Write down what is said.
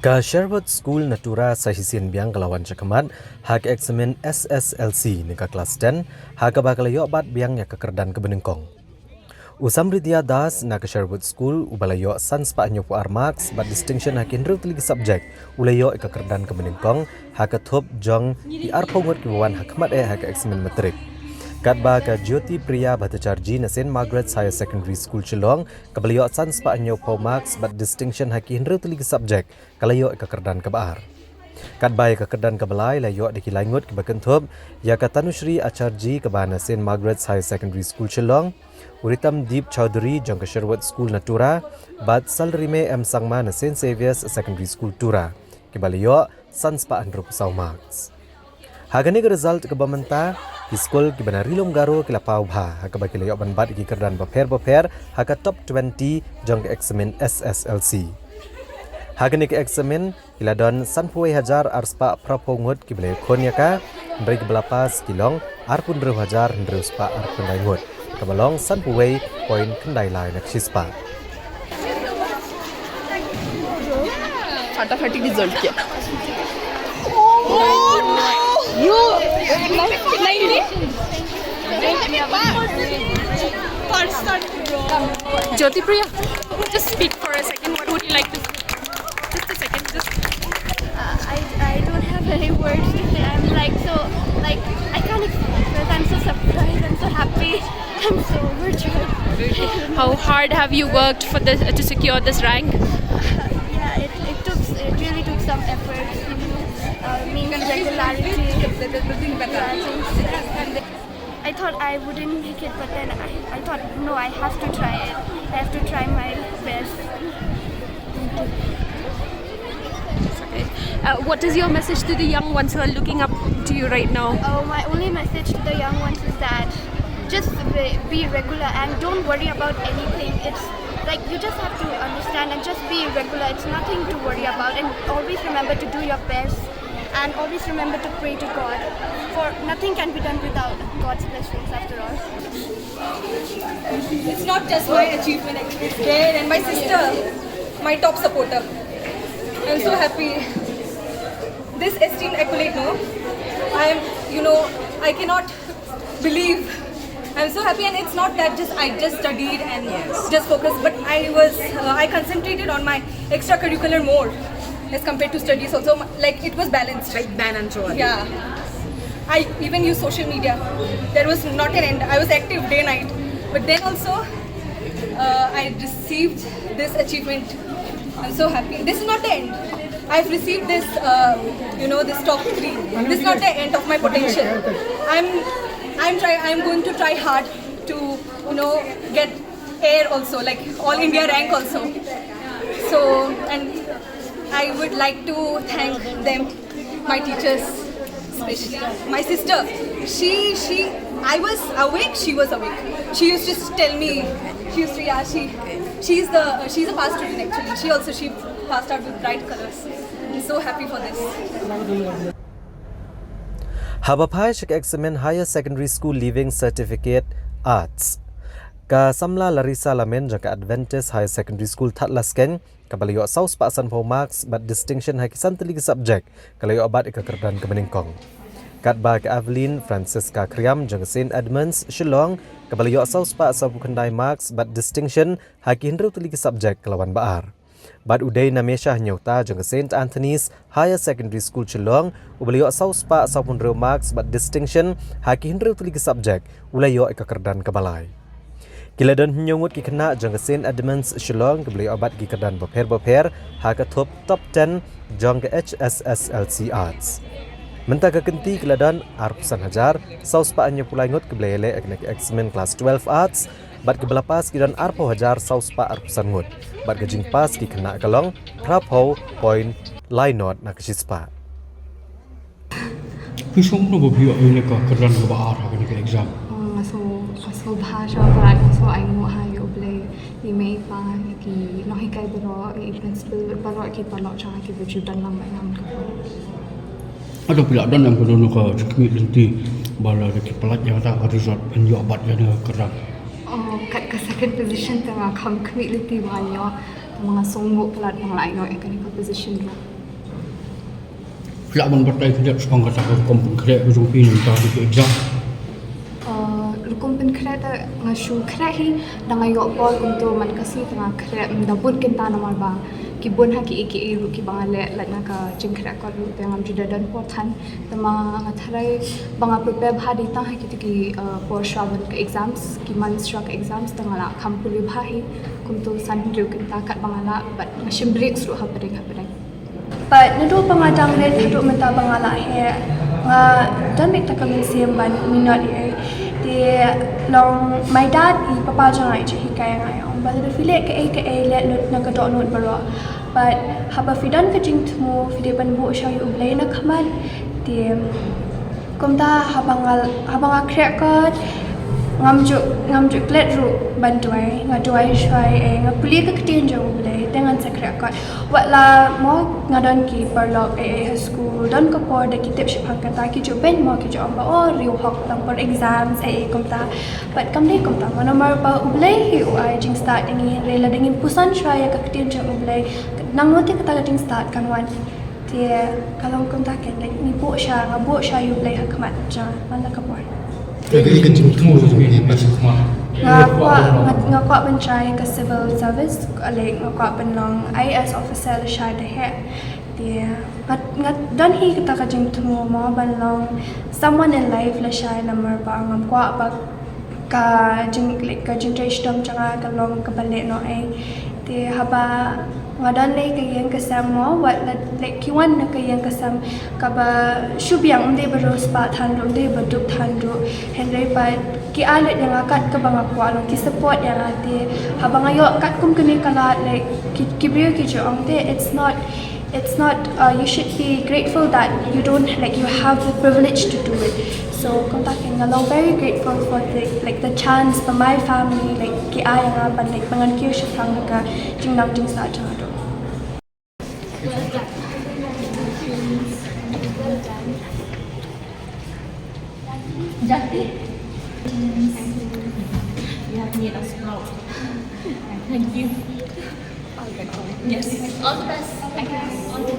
Ka Sherwood School Natura Sahisian Biang Kalawan Cakamat hak eksamen SSLC nika kelas 10 hak bakalayo bat biang ya kekerdan kebenengkong. Usam Ridya Das na ke Sherwood School ubalayo sans pa anyo pu armax bat distinction hak indru tili subject ulayo kekerdan kebenengkong hak thup jong di arpongot kiwan hakmat hak eksamen matrik. Katba ka Jyoti Priya Bhattacharji na St. Margaret's Higher Secondary School Shillong kabalayo sans pa anyo po max but distinction haki hinru tuli subject kalayo kekerdan kebaar. Katba ya kekerdan kebalai layo dikilangut kebakentup ya ka Tanushri Acharji kebana St. Margaret's Higher Secondary School Shillong Uritam Deep Chowdhury jong ka Sherwood School Natura bat Salrime M Sangma na St. Saviour's Secondary School Tura kibalayo sans pa anru pusau max. Hagani ke result ke bamenta di skol ki bana rilom garo kila pau bha hakaba kila yo banbat ki kerdan baper haka top 20 jong ke eksamen SSLC. Hagani ke eksamen kila don sanpuai hajar arspa prapongut ki bele konya ka beri ke belapas kilong arpun 1000 spa arpun daingut kabalong sanpuai poin kendai lai nak sispa. फटाफट रिजल्ट किया You Jyoti Priya, just speak for a second. What would you like to? Just a second. I don't have any words to say. I'm I can't explain it. I'm so surprised. I'm so happy. I'm so overjoyed. How hard have you worked for this to secure this rank? Yeah, it really took some effort. Regularity. I thought I wouldn't make it, but then I thought no, I have to try it. I have to try my best. Okay. What is your message to the young ones who are looking up to you right now? Oh, my only message to the young ones is that just be regular and don't worry about anything. It's like you just have to understand and just be regular. It's nothing to worry about, and always remember to do your best. And always remember to pray to God, for nothing can be done without God's blessings after all. It's not just my achievement, it's there and my sister, my top supporter. I'm so happy. This esteemed accolade, no, I cannot believe. I'm so happy, and it's not that I just studied and just focused, but I concentrated on my extracurricular more. As compared to studies also, like it was balanced. Right, balance. Yeah. I even used social media. There was not an end. I was active day night. But then also, I received this achievement. I'm so happy. This is not the end. I've received this, this top 3. This is not the end of my potential. I'm going to try hard to, get air also, like all India rank also. So, and I would like to thank them, my teachers, especially my sister. I was awake, she was awake. She used to tell me, she's a past student actually. She passed out with bright colors. I'm so happy for this. Habapai shak eksamen Higher Secondary School Leaving Certificate Arts. Ka Samla Larissa Lamen jangka Adventist Higher Secondary School Thatlasken kabalayo saus pasan po max but distinction hakisan telig subject kalayo abat ikakerdan kemeningkong. Katba ke Evelyn Francisca Kriam jangka St. Edmunds Shillong kabalayo saus pa sabu kendai max but distinction haki hinru telig subject kelawan baar. Bad uday na mesha nyauta jangka St. Anthony's Higher Secondary School Shillong ubalayo saus pa sabu max but distinction haki hinru telig subject ulayo ikakerdan kebalai. Kiladon nyungut ki kena jang St. Edmunds Shillong kebeli obat ki kedan beper haka top 10 jang ke HSSLC Arts. Mentaka kenti kiladon arpusan hajar saus pa anyo pulai ngut kebeli ele eknek eksamen kelas 12 Arts bat kebelapas kidan arpo hajar saus pa arpusan ngut bat gajing pas ki kena kalong prapo point lainot na kesispa. Kisong no babiyo ini ka kedan ke baar haka ni exam. So bhasha but so I know how you play email pa ki no hikai bro i principal baro ki palo cha ki bu dan lam nam ka Ada pila dan yang kedua ka cikmi lenti bala ki pelat yang tak result penyo abat yang kerang. Oh kat ka second position ta kam kmi liti wa yo mga songbo pelat pang lain no economic position Kelak man batai kelak sepang kata kau kompon kerek berjumpa ni tak ada exam. Lukum pen kret ngashu kret hi danga yok bol untuk man kasi tengah kret mendabut kita nomor bang kibun haki iki ru ki bangale lat naka jing kret ko ru tengam juda dan potan tema ngatharai banga prepare bhadi ta haki tiki por shravan ke exams ki man shrak exams tengala kampuli bhahi kumtu san ru kita kat bangala but ngashim breaks ru hapadeng. But nado pangadang red hadu menta bangala he nga dan mekta kami sim ban minot ye di long my dad I papa jangai je hikai ngai on bal file ke le lut na kadok not baro but haba fidan ke jing tmu fide ban bu shay ublay na khaman di komta habanga krek ko ngamju klet ru bantuai ngaduai shai ngapuli ke ketin jang ublay dengan sekret ko wala mo ngadon ki perlok school don ko por de kitip shipang kata ki jo ben mo ki jo ba o riu hok tang por exams komta but kamde komta nomor ba ublay hi ai jing start ini rela dingin pusan shai ke ketin jang ublay nang note kata jing start kan wan dia kalau komta ken like ni bo sha ublay hakmat ja mala ka por Jadi kencing temu tu ni pasal semua. ngakwa ban try ka civil service like ngakwa ban long IS officer la sha de he dia ngat dan hi kita ka jing tmu mo ban long someone in life la sha number ba ngakwa ba ka jing like ka jing dom changa ka long ka bale no dia haba ngadan lay kayang kasam mo what like kiwan na kayang kasam kaba shubyang unde baros pa thandro unde baduk thandro henry but ki alit yang akat ka bang akwa long ki support yang ate habang ayo kat kum kini kala like ki brio ki jo ongte it's not you should be grateful that you don't like you have the privilege to do it so kontakin along very grateful for the chance for my family like ki ay nga ban like pangan ki siya thang ka jing sa cha do Jati. You have made us proud. Thank you. Yes. All the best. Thank you.